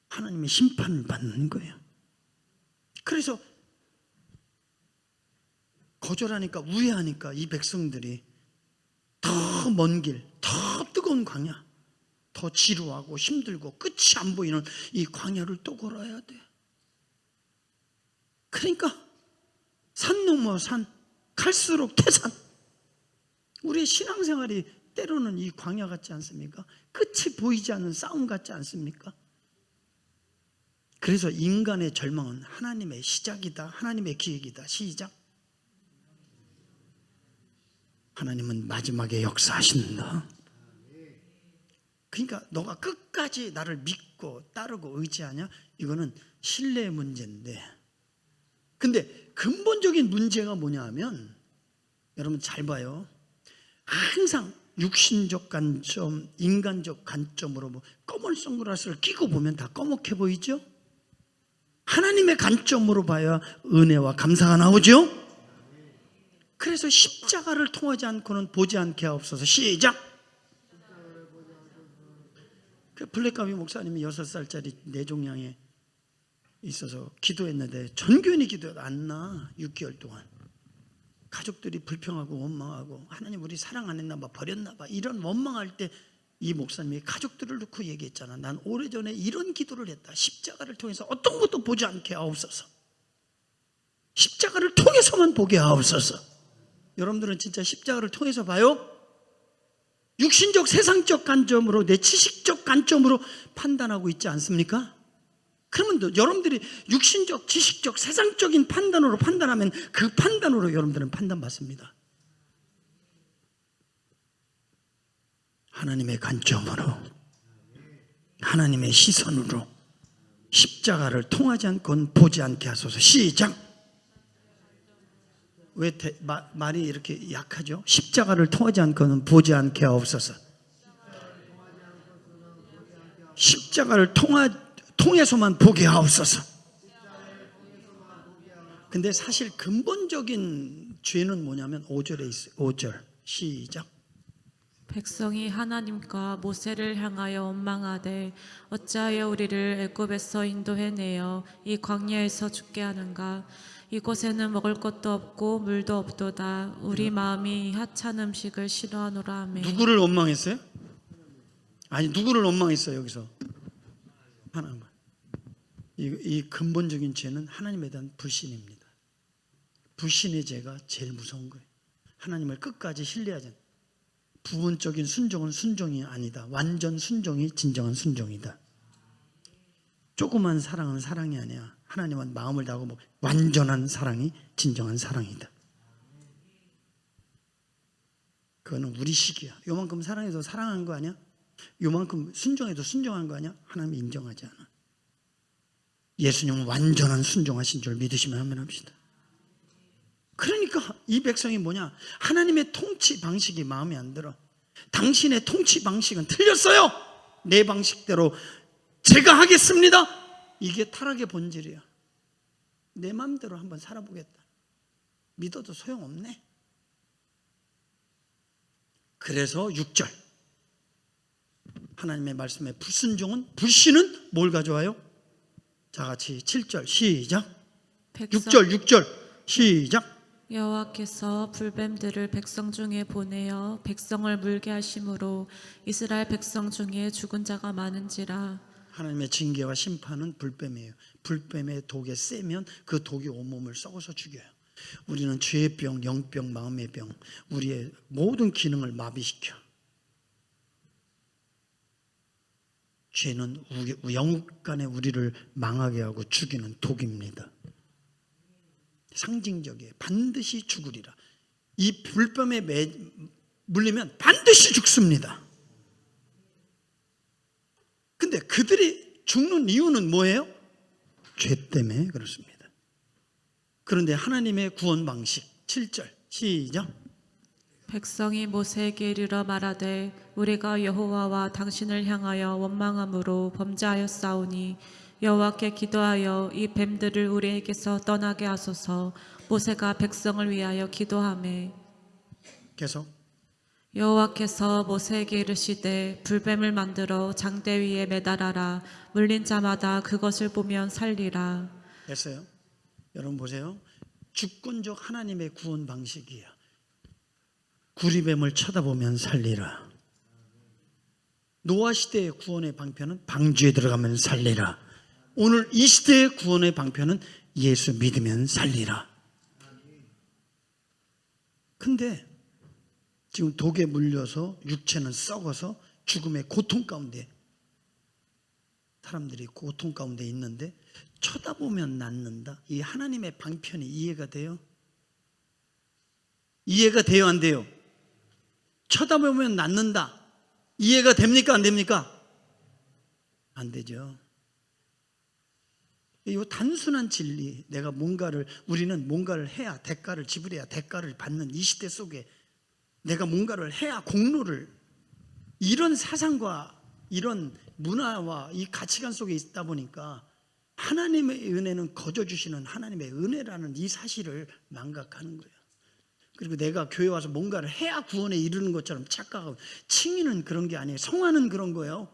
하나님의 심판을 받는 거예요. 그래서 거절하니까 우회하니까 이 백성들이 더 먼 길, 더 뜨거운 광야, 더 지루하고 힘들고 끝이 안 보이는 이 광야를 또 걸어야 돼. 그러니까 산 넘어 산, 갈수록 태산. 우리의 신앙생활이 때로는 이 광야 같지 않습니까? 끝이 보이지 않는 싸움 같지 않습니까? 그래서 인간의 절망은 하나님의 시작이다, 하나님의 기획이다. 시작. 하나님은 마지막에 역사하신다. 그러니까 너가 끝까지 나를 믿고 따르고 의지하냐? 이거는 신뢰의 문제인데, 근데 근본적인 문제가 뭐냐 하면, 여러분 잘 봐요. 항상 육신적 관점, 인간적 관점으로 뭐 검은 선글라스를 끼고 보면 다 검게 보이죠? 하나님의 관점으로 봐야 은혜와 감사가 나오죠? 그래서 십자가를 통하지 않고는 보지 않게 하옵소서. 시작! 그 블랙가비 목사님이 6살짜리 내종양에 있어서 기도했는데 전교인이 기도해도 안 나. 6개월 동안 가족들이 불평하고 원망하고, 하나님 우리 사랑 안 했나 봐, 버렸나 봐, 이런 원망할 때 이 목사님이 가족들을 놓고 얘기했잖아. 난 오래전에 이런 기도를 했다. 십자가를 통해서 어떤 것도 보지 않게 하옵소서. 십자가를 통해서만 보게 하옵소서. 여러분들은 진짜 십자가를 통해서 봐요? 육신적 세상적 관점으로, 내 지식적 관점으로 판단하고 있지 않습니까? 그러면 여러분들이 육신적, 지식적, 세상적인 판단으로 판단하면 그 판단으로 여러분들은 판단받습니다. 하나님의 관점으로, 하나님의 시선으로 십자가를 통하지 않고는 보지 않게 하소서. 시작! 왜 말이 이렇게 약하죠? 십자가를 통하지 않고는 보지 않게 하옵소서. 십자가를 통해서만 보게 하옵소서. 근데 사실 근본적인 죄는 뭐냐면 5절에 있어요. 5절 시작. 백성이 하나님과 모세를 향하여 원망하되 어찌하여 우리를 애굽에서 인도해내어 이 광야에서 죽게 하는가? 이곳에는 먹을 것도 없고 물도 없도다. 우리 마음이 하찮은 음식을 싫어하노라 하며. 누구를 원망했어요? 아니, 누구를 원망했어요? 여기서 하나님. 이 근본적인 죄는 하나님에 대한 불신입니다. 불신의 죄가 제일 무서운 거예요. 하나님을 끝까지 신뢰하지 않는, 부분적인 순종은 순종이 아니다. 완전 순종이 진정한 순종이다. 조그만 사랑은 사랑이 아니야. 하나님은 마음을 다하고 완전한 사랑이 진정한 사랑이다. 그거는 우리 식이야. 요만큼 사랑해도 사랑한 거 아니야? 요만큼 순종해도 순종한 거 아니야? 하나님이 인정하지 않아. 예수님은 완전한 순종하신 줄 믿으시면 한번 합시다. 그러니까 이 백성이 뭐냐? 하나님의 통치 방식이 마음에 안 들어. 당신의 통치 방식은 틀렸어요. 내 방식대로 제가 하겠습니다. 이게 타락의 본질이야. 내 마음대로 한번 살아보겠다. 믿어도 소용없네. 그래서 6절 하나님의 말씀에 불신은 뭘 가져와요? 자, 같이 7절 시작. 6절 시작. 여호와께서 불뱀들을 백성 중에 보내어 백성을 물게 하심으로 이스라엘 백성 중에 죽은 자가 많은지라. 하나님의 징계와 심판은 불뱀이에요. 불뱀의 독에 세면 그 독이 온몸을 썩어서 죽여요. 우리는 죄의 병, 영병, 마음의 병, 우리의 모든 기능을 마비시켜. 죄는 영육간에 우리를 망하게 하고 죽이는 독입니다. 상징적이에요. 반드시 죽으리라. 이 불뱀에 물리면 반드시 죽습니다. 근데 그들이 죽는 이유는 뭐예요? 죄 때문에 그렇습니다. 그런데 하나님의 구원 방식 7절 시작. 백성이 모세에게 이르러 말하되 우리가 여호와와 당신을 향하여 원망함으로 범죄하였사오니 여호와께 기도하여 이 뱀들을 우리에게서 떠나게 하소서. 모세가 백성을 위하여 기도하매 계속 여호와께서 모세에게 이르시되 불뱀을 만들어 장대 위에 매달아라. 물린 자마다 그것을 보면 살리라. 됐어요. 여러분 보세요. 주권적 하나님의 구원 방식이야. 구리뱀을 쳐다보면 살리라. 노아 시대의 구원의 방편은 방주에 들어가면 살리라. 오늘 이 시대의 구원의 방편은 예수 믿으면 살리라. 근데 지금 독에 물려서 육체는 썩어서 죽음의 고통 가운데 사람들이 고통 가운데 있는데 쳐다보면 낫는다. 이 하나님의 방편이 이해가 돼요? 이해가 돼요, 안 돼요? 쳐다보면 낫는다. 이해가 됩니까, 안 됩니까? 안 되죠. 이 단순한 진리, 우리는 뭔가를 해야 대가를 지불해야 대가를 받는 이 시대 속에 내가 뭔가를 해야 공로를, 이런 사상과 이런 문화와 이 가치관 속에 있다 보니까 하나님의 은혜는 거저 주시는 하나님의 은혜라는 이 사실을 망각하는 거예요. 그리고 내가 교회 와서 뭔가를 해야 구원에 이르는 것처럼 착각하고, 칭의는 그런 게 아니에요. 성화는 그런 거예요.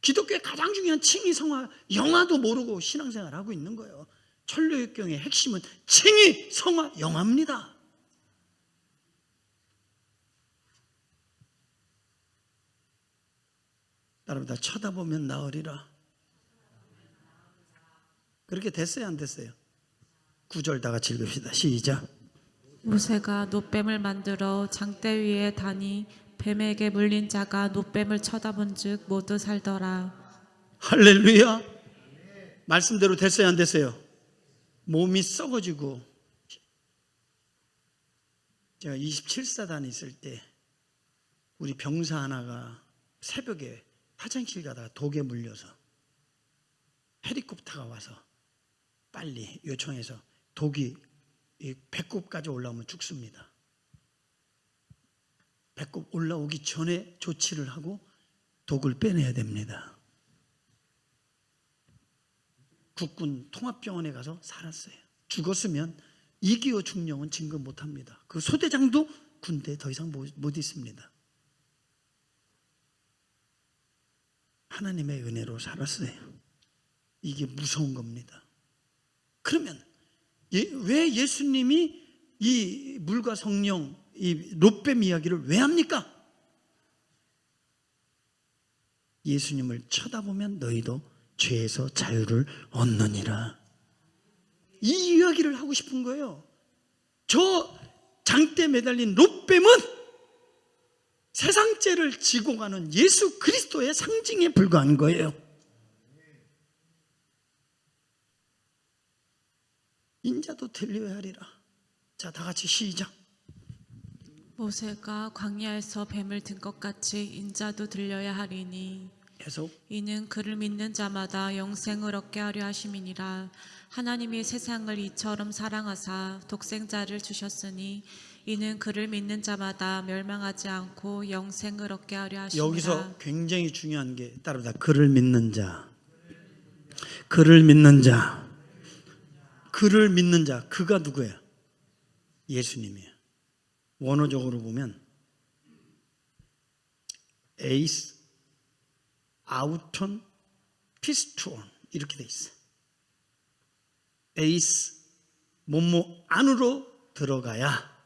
기독교의 가장 중요한 칭의, 성화, 영화도 모르고 신앙생활을 하고 있는 거예요. 천류역경의 핵심은 칭의, 성화, 영화입니다. 따라합니다. 쳐다보면 나으리라. 그렇게 됐어요, 안 됐어요? 9절 다 같이 읽읍시다. 시작. 모세가 놋뱀을 만들어 장대 위에 다니 뱀에게 물린 자가 놋뱀을 쳐다본즉 모두 살더라. 할렐루야. 말씀대로 됐어요, 안 됐어요? 몸이 썩어지고, 제가 27사단 있을 때 우리 병사 하나가 새벽에 화장실 가다가 독에 물려서 헬리콥터가 와서 빨리 요청해서 독이 배꼽까지 올라오면 죽습니다. 배꼽 올라오기 전에 조치를 하고 독을 빼내야 됩니다. 국군 통합병원에 가서 살았어요. 죽었으면 2기호 중령은 진급 못합니다. 그 소대장도 군대에 더 이상 못 있습니다. 하나님의 은혜로 살았어요. 이게 무서운 겁니다. 그러면 왜 예수님이 이 물과 성령, 이 롯뱀 이야기를 왜 합니까? 예수님을 쳐다보면 너희도 죄에서 자유를 얻느니라. 이 이야기를 하고 싶은 거예요. 저 장대에 매달린 롯뱀은 세상죄를 지고 가는 예수 그리스도의 상징에 불과한 거예요. 인자도 들려야 하리라. 자, 다 같이 시작. 모세가 광야에서 뱀을 든 것 같이 인자도 들려야 하리니 계속. 이는 그를 믿는 자마다 영생을 얻게 하려 하심이니라. 하나님이 세상을 이처럼 사랑하사 독생자를 주셨으니 이는 그를 믿는 자마다 멸망하지 않고 영생을 얻게 하려 하심이라. 여기서 굉장히 중요한 게 따릅니다. 그를 믿는 자, 그를 믿는 자, 그를 믿는 자. 그가 누구예요? 예수님이에요. 원어적으로 보면 에이스 아우톤 피스투온 이렇게 돼 있어요. 에이스 뭐뭐 안으로 들어가야,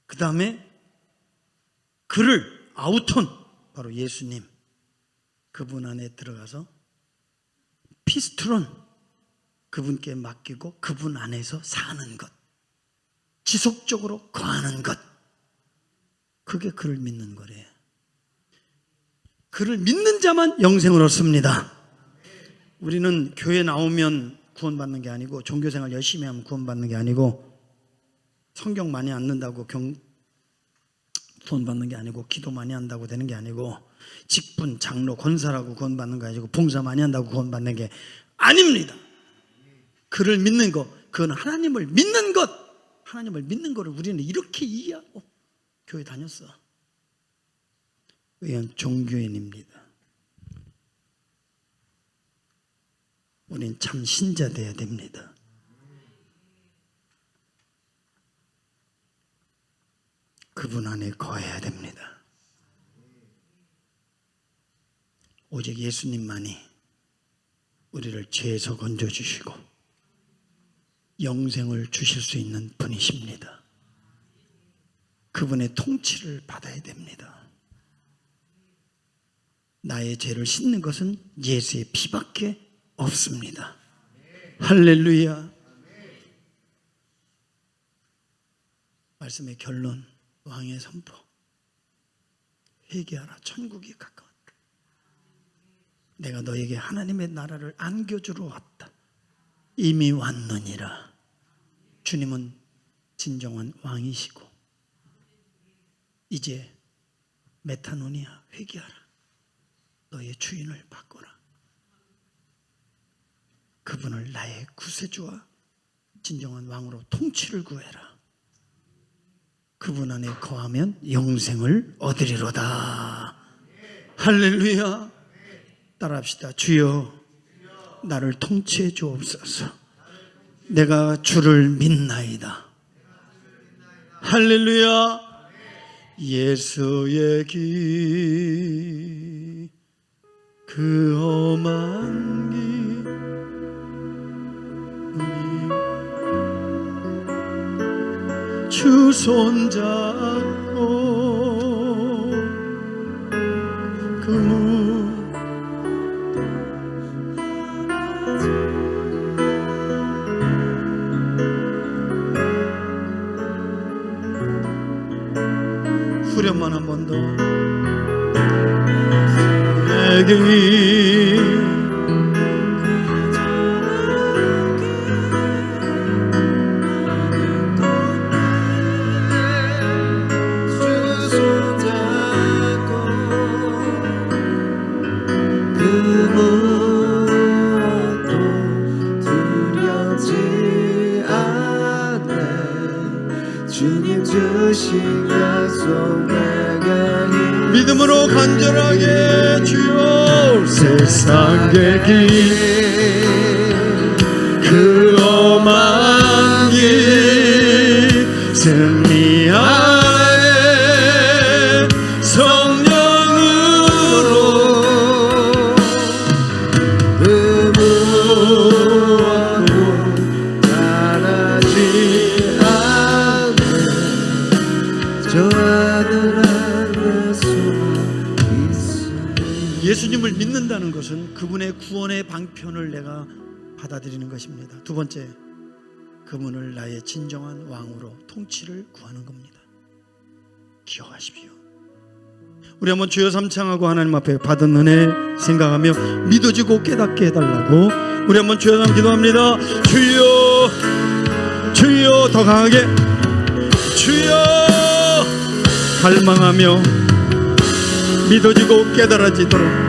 그 다음에 그를 아우톤, 바로 예수님, 그분 안에 들어가서 피스트론, 그분께 맡기고 그분 안에서 사는 것, 지속적으로 거하는 것, 그게 그를 믿는 거래요. 그를 믿는 자만 영생을 얻습니다. 우리는 교회 나오면 구원받는 게 아니고, 종교생활 열심히 하면 구원받는 게 아니고, 성경 많이 안 읽는다고 구원받는 게 아니고, 기도 많이 한다고 되는 게 아니고, 직분, 장로, 권사라고 구원받는 거 아니고, 봉사 많이 한다고 구원받는 게 아닙니다. 그를 믿는 것, 그건 하나님을 믿는 것. 하나님을 믿는 것을 우리는 이렇게 이해하고 교회 다녔어. 이건 종교인입니다. 우린 참 신자 돼야 됩니다. 그분 안에 거해야 됩니다. 오직 예수님만이 우리를 죄에서 건져주시고 영생을 주실 수 있는 분이십니다. 그분의 통치를 받아야 됩니다. 나의 죄를 씻는 것은 예수의 피밖에 없습니다. 할렐루야. 말씀의 결론, 왕의 선포. 회개하라, 천국이 가까웠다. 내가 너에게 하나님의 나라를 안겨주러 왔다. 이미 왔느니라. 주님은 진정한 왕이시고 이제 메타노니아 회개하라. 너의 주인을 바꿔라. 그분을 나의 구세주와 진정한 왕으로 통치를 구해라. 그분 안에 거하면 영생을 얻으리로다. 할렐루야. 따라합시다. 주여 나를 통치해 주옵소서. 내가 주를 믿나이다. 할렐루야. 예수의 길 그 험한 길 주 손잡고 그 문 후렴만 한 번 더. 내게 믿음으로 간절하게 주여 세상의 길 그 험한 길 승리하네 성령으로 그 무엇도 바라지 않네 저 하늘 안에 숨어 있으니. 예수님을 믿는다는 것은 그분의 구원의 방편을 내가 받아들이는 것입니다. 두 번째, 그분을 나의 진정한 왕으로 통치를 구하는 겁니다. 기억하십시오. 우리 한번 주여 삼창하고 하나님 앞에 받은 은혜 생각하며 믿어지고 깨닫게 해달라고 우리 한번 주여 삼 기도합니다. 주여 주여 더 강하게 주여 갈망하며 믿어지고 깨달아지도록.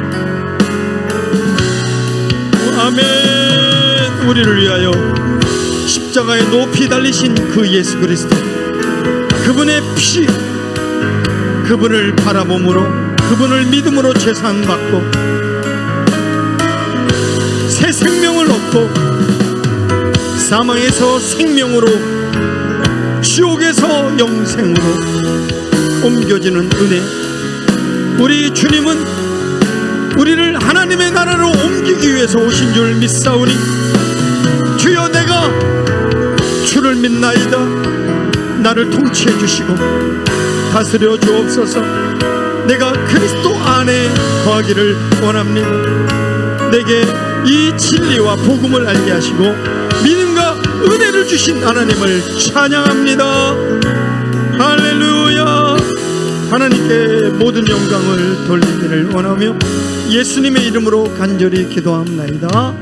아멘. 우리를 위하여 십자가에 높이 달리신 그 예수 그리스도 그분의 피 그분을 바라봄으로 그분을 믿음으로 죄사함받고 새 생명을 얻고 사망에서 생명으로 지옥에서 영생으로 옮겨지는 은혜. 우리 주님은 우리를 하나님의 나라로 옮기기 위해서 오신 줄 믿사오니 주여 내가 주를 믿나이다. 나를 통치해 주시고 다스려 주옵소서. 내가 그리스도 안에 거하기를 원합니다. 내게 이 진리와 복음을 알게 하시고 믿음과 은혜를 주신 하나님을 찬양합니다. 할렐루야. 하나님께 모든 영광을 돌리기를 원하며 예수님의 이름으로 간절히 기도합니다.